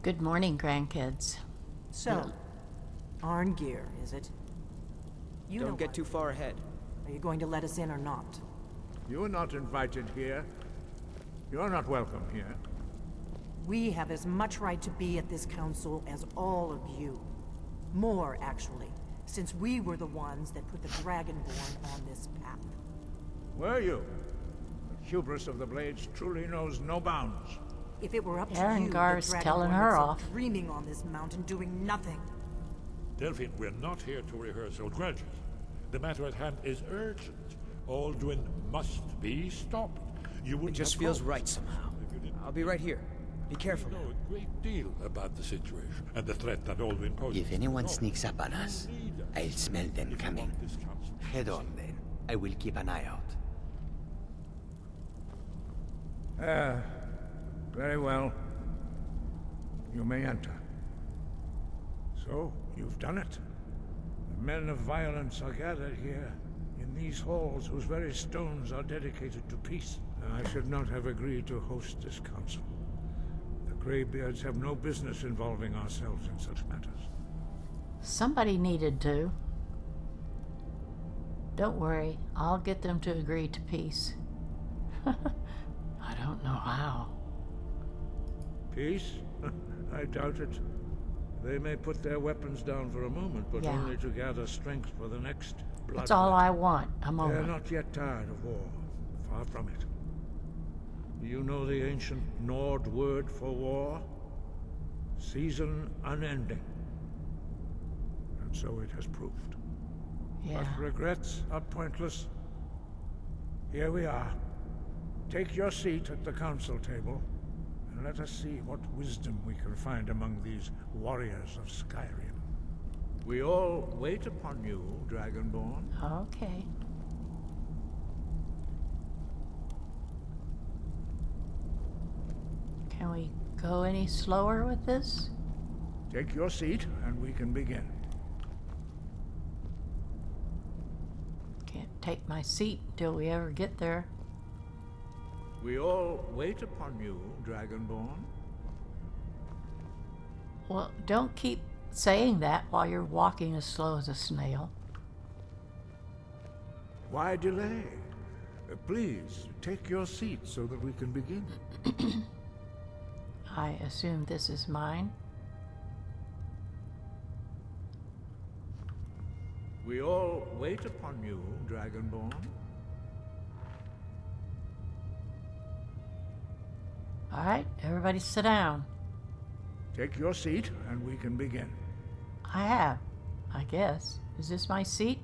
Good morning, grandkids. So, Arngeir, is it? You Don't get too far ahead. Are you going to let us in or not? You are not invited here. You're not welcome here. We have as much right to be at this council as all of you. More, actually, since we were the ones that put the Dragonborn on this path. Were you? The hubris of the Blades truly knows no bounds. If it were up to you, Erengar's the telling Dragonborn her would sit off. dreaming on this mountain doing nothing. Delphine, we're not here to rehearse old grudges. The matter at hand is urgent. Aldwin must be stopped. You would It just feels right somehow. I'll be right here. Be careful. You know a great deal about the situation and the threat that Aldwin poses. If anyone sneaks up on us, I'll smell them coming. Head on then. I will keep an eye out. Very well. You may enter. So, you've done it. The men of violence are gathered here, in these halls whose very stones are dedicated to peace. And I should not have agreed to host this council. The Greybeards have no business involving ourselves in such matters. Somebody needed to. Don't worry, I'll get them to agree to peace. I don't know how. Peace? I doubt it. They may put their weapons down for a moment, but only to gather strength for the next blood. That's all I want, a They're moment. not yet tired of war. Far from it. You know the ancient Nord word for war? Season unending. And so it has proved. Yeah. But regrets are pointless. Here we are. Take your seat at the council table, and let us see what wisdom we can find among these warriors of Skyrim. We all wait upon you, Dragonborn. Okay. Can we go any slower with this? Take your seat, and we can begin. Can't take my seat until we ever get there. We all wait upon you, Dragonborn. Well, don't keep saying that while you're walking as slow as a snail. Why delay? Please, take your seat so that we can begin. I assume this is mine. We all wait upon you, Dragonborn. All right, everybody sit down. Take your seat, and we can begin. I have, I guess. Is this my seat?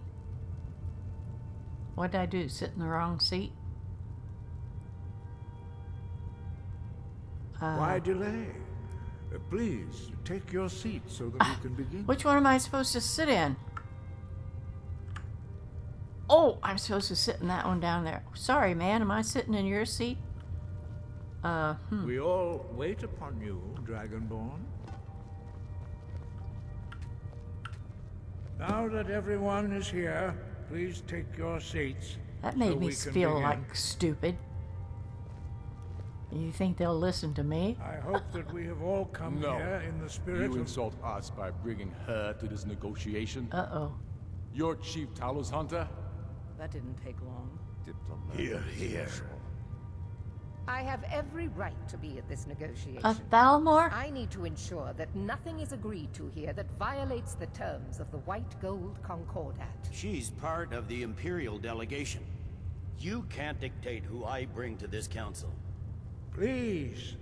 What did I do? Sit in the wrong seat? Why delay? Please, take your seat so that we can begin. Which one am I supposed to sit in? Oh, I'm supposed to sit in that one down there. Sorry, man. Am I sitting in your seat? We all wait upon you, Dragonborn. Now that everyone is here, please take your seats. That made so me we can feel begin. like stupid. You think they'll listen to me? I hope that we have all come here in the spirit You of... insult us by bringing her to this negotiation? Uh-oh. You're Chief Talos Hunter? That didn't take long. Here, here. I have every right to be at this negotiation. Thalmor? I need to ensure that nothing is agreed to here that violates the terms of the White Gold Concordat. She's part of the Imperial delegation. You can't dictate who I bring to this council. Please,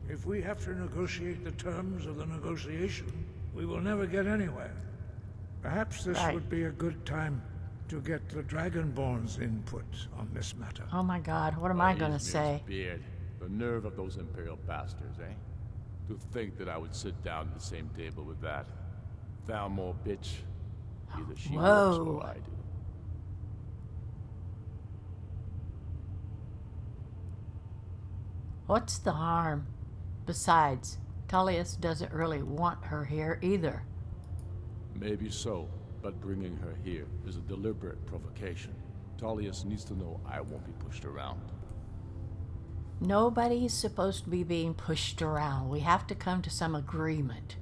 if we have to negotiate the terms of the negotiation, we will never get anywhere. Perhaps this would be a good time to get the Dragonborn's input on this matter. Oh my god, what am I gonna say? Beard. The nerve of those Imperial bastards, eh? To think that I would sit down at the same table with that Thalmor bitch. Either she works or I do. What's the harm? Besides, Tullius doesn't really want her here either. Maybe so, but bringing her here is a deliberate provocation. Tullius needs to know I won't be pushed around. Nobody's supposed to be being pushed around. We have to come to some agreement.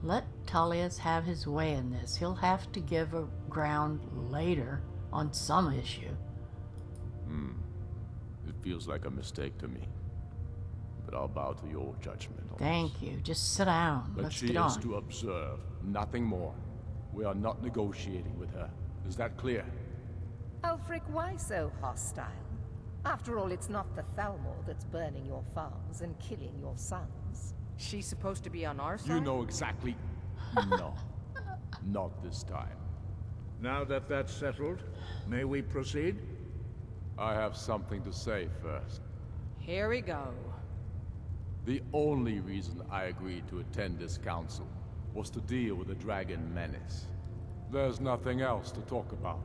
Let Tullius have his way in this. He'll have to give a ground later on some issue. It feels like a mistake to me. But I'll bow to your judgment on Thank this. you. Just sit down. But Let's she get is on. to observe, nothing more. We are not negotiating with her. Is that clear? Ulfric, why so hostile? After all, it's not the Thalmor that's burning your farms and killing your sons. She's supposed to be on our side? You know exactly... No. Not this time. Now that that's settled, may we proceed? I have something to say first. Here we go. The only reason I agreed to attend this council was to deal with the dragon menace. There's nothing else to talk about.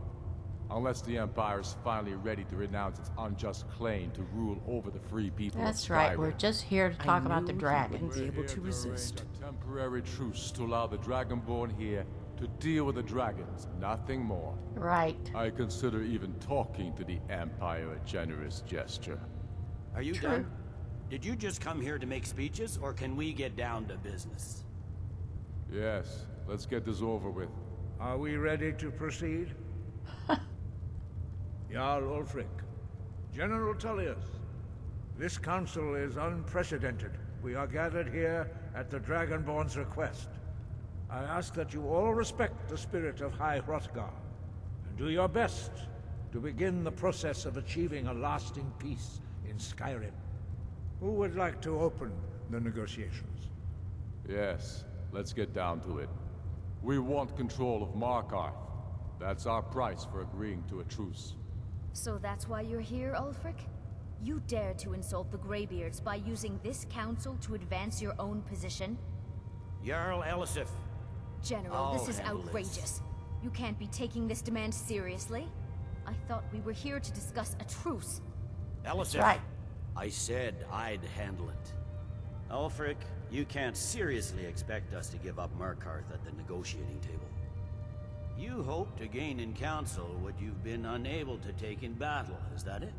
Unless the Empire is finally ready to renounce its unjust claim to rule over the free people of That's right. Skyrim. We're just here to talk about the dragons. Be able to resist. A temporary truce to allow the Dragonborn here to deal with the dragons, nothing more. Right. I consider even talking to the Empire a generous gesture. Are you done? Did you just come here to make speeches, or can we get down to business? Yes, let's get this over with. Are we ready to proceed? Jarl Ulfric, General Tullius, this council is unprecedented. We are gathered here at the Dragonborn's request. I ask that you all respect the spirit of High Hrothgar, and do your best to begin the process of achieving a lasting peace in Skyrim. Who would like to open the negotiations? Yes, let's get down to it. We want control of Markarth. That's our price for agreeing to a truce. So that's why you're here, Ulfric? You dare to insult the Greybeards by using this council to advance your own position? Jarl Elsweyr. General, this is handle outrageous. this. You can't be taking this demand seriously. I thought we were here to discuss a truce. Elsweyr. right. I said I'd handle it. Ulfric, you can't seriously expect us to give up Markarth at the negotiating table. You hope to gain in council what you've been unable to take in battle, is that it?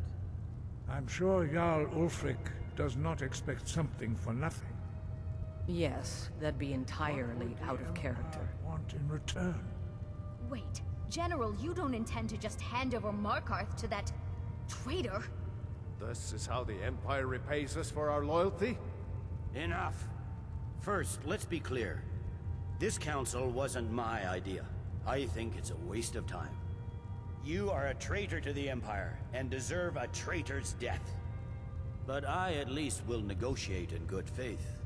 I'm sure Jarl Ulfric does not expect something for nothing. Yes, that'd be entirely out of character. Want in return? Wait, General, you don't intend to just hand over Markarth to that traitor? This is how the Empire repays us for our loyalty? Enough. First, let's be clear. This council wasn't my idea. I think it's a waste of time. You are a traitor to the Empire, and deserve a traitor's death. But I at least will negotiate in good faith.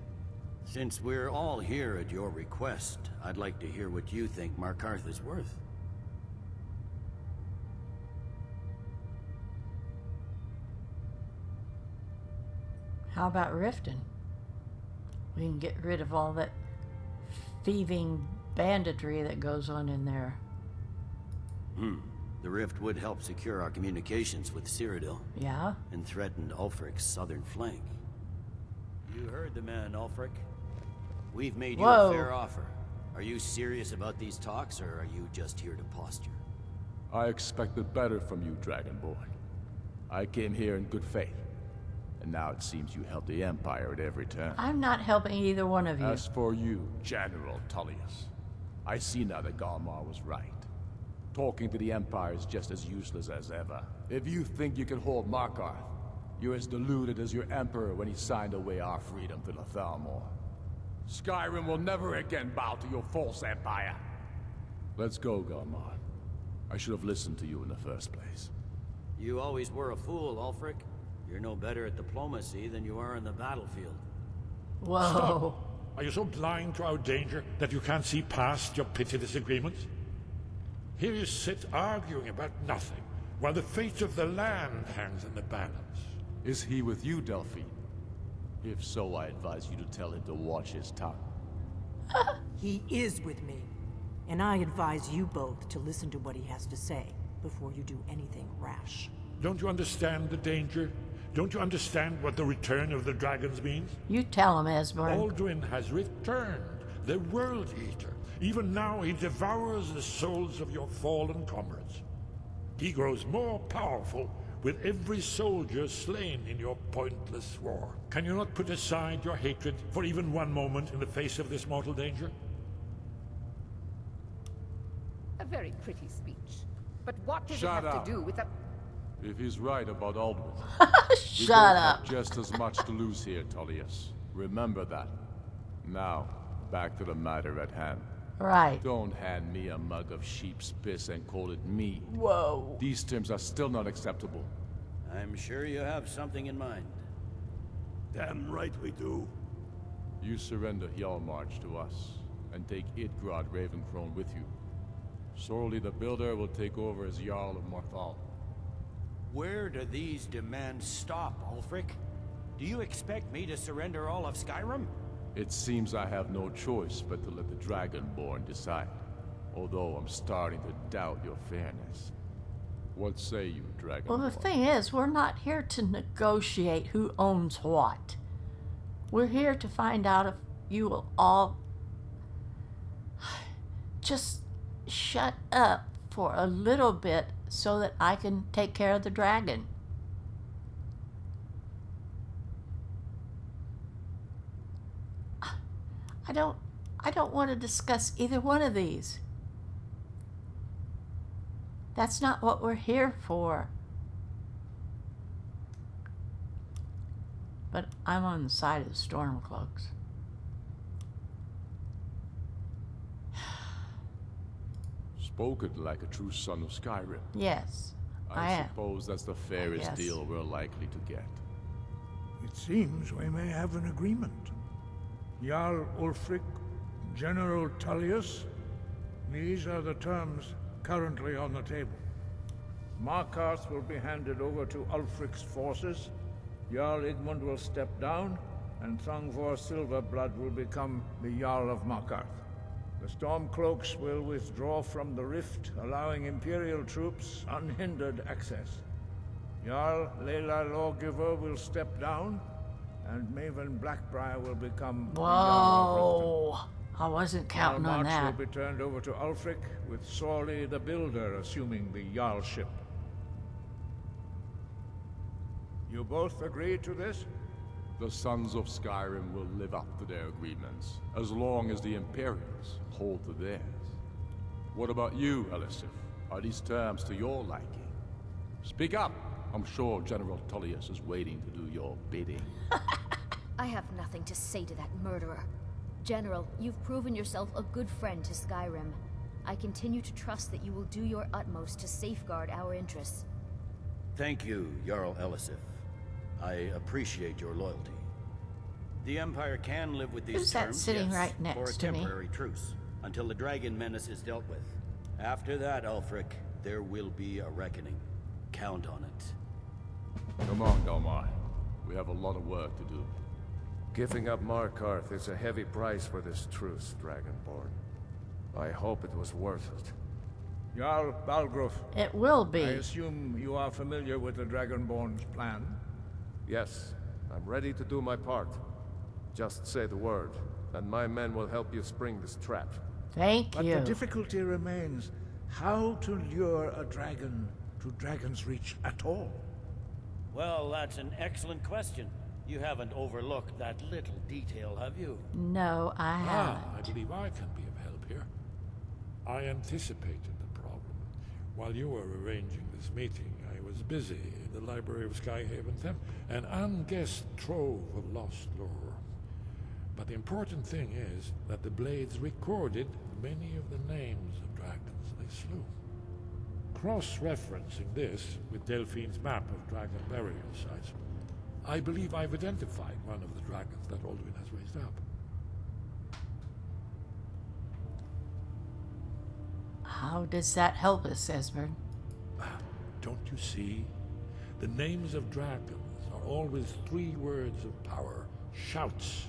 Since we're all here at your request, I'd like to hear what you think Markarth is worth. How about Riften? We can get rid of all that thieving banditry that goes on in there. The rift would help secure our communications with Cyrodiil. Yeah? And threatened Ulfric's southern flank. You heard the man, Ulfric. We've made you Whoa. a fair offer. Are you serious about these talks, or are you just here to posture? I expected better from you, Dragonborn. I came here in good faith. And now it seems you help the Empire at every turn. I'm not helping either one of you. As for you, General Tullius, I see now that Galmar was right. Talking to the Empire is just as useless as ever. If you think you can hold Markarth, you're as deluded as your Emperor when he signed away our freedom to the Thalmor. Skyrim will never again bow to your false empire. Let's go, Galmar. I should have listened to you in the first place. You always were a fool, Ulfric. You're no better at diplomacy than you are in the battlefield. Whoa. Stop! Are you so blind to our danger that you can't see past your petty disagreements? Here you sit arguing about nothing, while the fate of the land hangs in the balance. Is he with you, Delphine? If so, I advise you to tell him to watch his tongue. He is with me. And I advise you both to listen to what he has to say before you do anything rash. Don't you understand the danger? Don't you understand what the return of the dragons means? You tell him, Esbern. Alduin has returned, the World Eater. Even now he devours the souls of your fallen comrades. He grows more powerful with every soldier slain in your pointless war. Can you not put aside your hatred for even one moment in the face of this mortal danger? A very pretty speech. But what does Shut it have up. to do with a... If he's right about Aldrin, we Shut both up. have just as much to lose here, Tullius. Remember that. Now, back to the matter at hand. Right. Don't hand me a mug of sheep's piss and call it mead. Whoa. These terms are still not acceptable. I'm sure you have something in mind. Damn right we do. You surrender Hjalmarch to us, and take Idgrod Ravencrone with you. Sorely the Builder will take over as Jarl of Morthal. Where do these demands stop, Ulfric? Do you expect me to surrender all of Skyrim? It seems I have no choice but to let the Dragonborn decide. Although I'm starting to doubt your fairness. What say you, Dragonborn? Well, the thing is, we're not here to negotiate who owns what. We're here to find out if you will all just shut up for a little bit so that I can take care of the dragon. I don't want to discuss either one of these. That's not what we're here for. But I'm on the side of the Stormcloaks. Spoken like a true son of Skyrim. Yes, I am. suppose that's the fairest Yes. deal we're likely to get. It seems we may have an agreement. Jarl Ulfric, General Tullius, these are the terms currently on the table. Markarth will be handed over to Ulfric's forces, Jarl Igmund will step down, and Thangvor Silverblood will become the Jarl of Markarth. The Stormcloaks will withdraw from the rift, allowing Imperial troops unhindered access. Jarl Leila Lawgiver will step down, and Maven Blackbriar will become the Jarl of Riften. Whoa! I wasn't counting on March that. will be turned over to Ulfric, with Sorley the Builder assuming the Jarlship. You both agree to this? The Sons of Skyrim will live up to their agreements, as long as the Imperials hold to theirs. What about you, Elsweyr? Are these terms to your liking? Speak up! I'm sure General Tullius is waiting to do your bidding. I have nothing to say to that murderer. General, you've proven yourself a good friend to Skyrim. I continue to trust that you will do your utmost to safeguard our interests. Thank you, Jarl Elsweyr. I appreciate your loyalty. The Empire can live with these Who's that terms, sitting yes, right for a next to me? temporary truce, until the dragon menace is dealt with. After that, Ulfric, there will be a reckoning. Count on it. Come on, Galmar. We have a lot of work to do. Giving up Markarth is a heavy price for this truce, Dragonborn. I hope it was worth it. Jarl Balgruuf, It will I be. assume you are familiar with the Dragonborn's plan? Yes, I'm ready to do my part. Just say the word, and my men will help you spring this trap. Thank But you. the difficulty remains how to lure a dragon to Dragon's Reach at all. Well, that's an excellent question. You haven't overlooked that little detail, have you? No, I haven't. I believe I can be of help here. I anticipated the problem. While you were arranging this meeting, I was busy in the library of Skyhaven Them, an unguessed trove of lost lore. But the important thing is that the Blades recorded many of the names of dragons they slew. Cross-referencing this with Delphine's map of dragon burial sites, I believe I've identified one of the dragons that Alduin has raised up. How does that help us, Esbern? Don't you see? The names of dragons are always 3 words of power, shouts.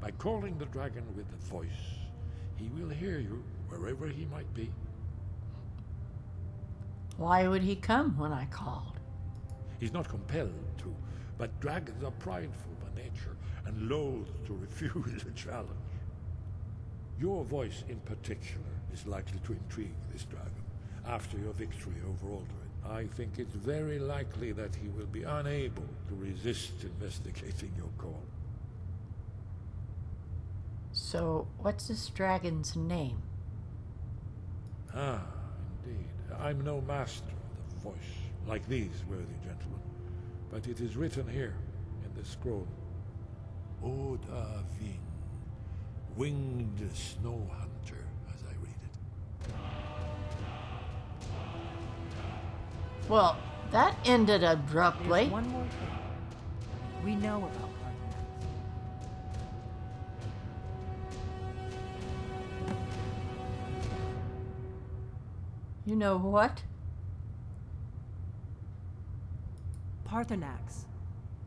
By calling the dragon with a voice, he will hear you wherever he might be. Why would he come when I called? He's not compelled to, but dragons are prideful by nature and loath to refuse a challenge. Your voice in particular is likely to intrigue this dragon after your victory over Alduin. I think it's very likely that he will be unable to resist investigating your call. So, what's this dragon's name? Ah, indeed. I'm no master of the voice, like these worthy gentlemen, but it is written here in the scroll. Oda Ving, winged snow hunter, as I read it. Well, that ended abruptly. There's one more thing. We know about Parthenax. You know what? Parthenax,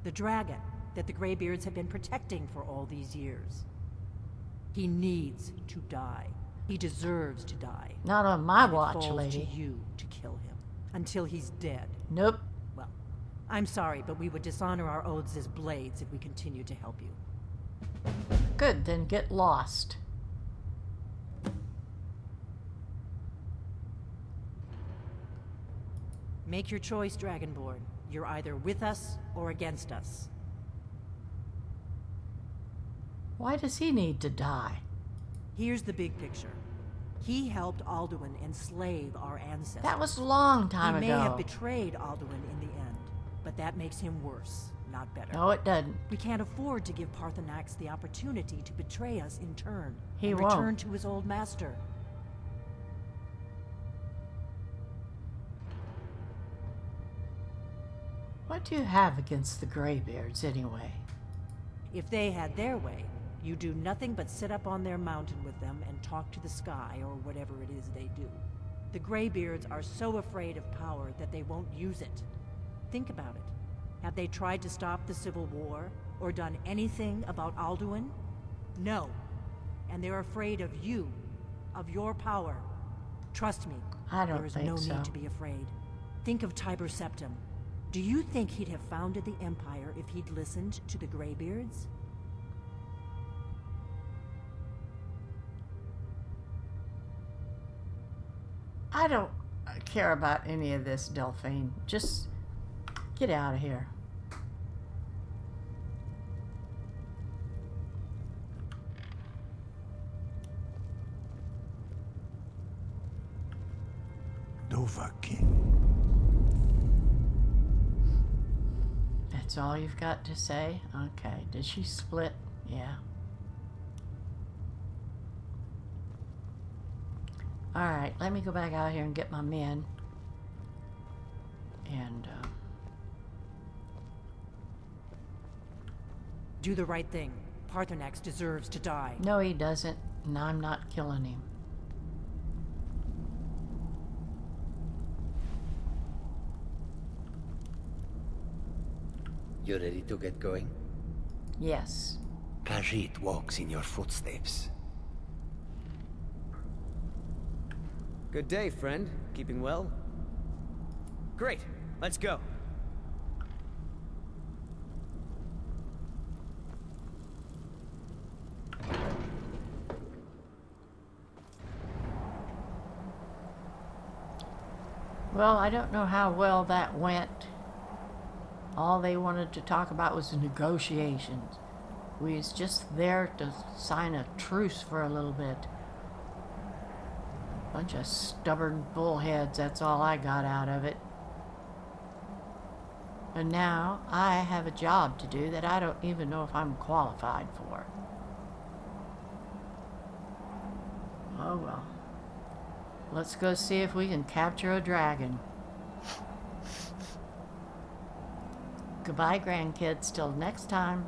the dragon that the Greybeards have been protecting for all these years. He needs to die. He deserves to die. Not on my And watch, it falls lady. to you to kill him until he's dead. Nope. Well, I'm sorry, but we would dishonor our oaths as blades if we continue to help you. Good, then get lost. Make your choice, Dragonborn. You're either with us or against us. Why does he need to die? Here's the big picture. He helped Alduin enslave our ancestors. That was a long time ago. He ago. may have betrayed Alduin in the end, but that makes him worse, not better. No, it doesn't. We can't afford to give Parthenax the opportunity to betray us in turn. He and won't. return to his old master. What do you have against the Greybeards, anyway? If they had their way, you do nothing but sit up on their mountain with them and talk to the sky or whatever it is they do. The Greybeards are so afraid of power that they won't use it. Think about it. Have they tried to stop the Civil War or done anything about Alduin? No. And they're afraid of you, of your power. Trust me, I don't there is think no so. need to be afraid. Think of Tiber Septim. Do you think he'd have founded the Empire if he'd listened to the Greybeards? I don't care about any of this, Delphine. Just get out of here. Dovahkiin. That's all you've got to say? Okay. Did she split? Yeah. Alright, let me go back out here and get my men. And, Do the right thing. Parthenax deserves to die. no, he doesn't, and I'm not killing him. You ready to get going? Yes. Khajiit walks in your footsteps. Good day, friend. Keeping well? Great. Let's go. Well, I don't know how well that went. All they wanted to talk about was the negotiations. We was just there to sign a truce for a little bit. Bunch of stubborn bullheads, that's all I got out of it. And now I have a job to do that I don't even know if I'm qualified for. Oh well. Let's go see if we can capture a dragon. Goodbye, grandkids. Till next time.